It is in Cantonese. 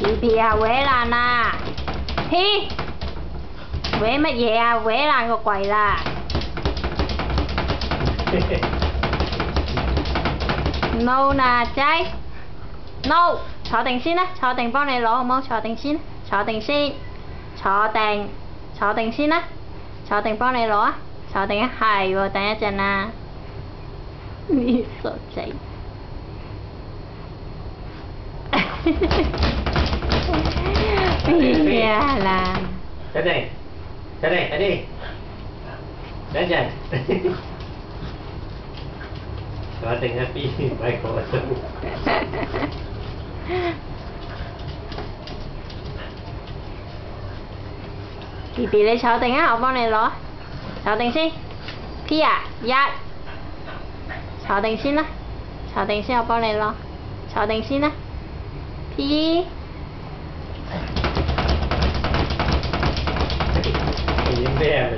B B 啊，搲爛啦 ！P 搲乜嘢啊？搲爛個櫃啦！No 啦，仔 ，No， 坐定先啦，坐定幫你攞好冇？坐定先，坐定先，坐定，坐定先啦，坐定幫你攞啊！坐定啊，係喎，等一陣啦。呢傻仔。咩啦？坐定，坐定，快啲，等一陣。坐定一邊，唔係講真。B B 你坐定啊，我幫你攞，坐定先。P 啊，一，坐定先啦，坐定先，我幫你攞，坐定先啦。P。影咩啊？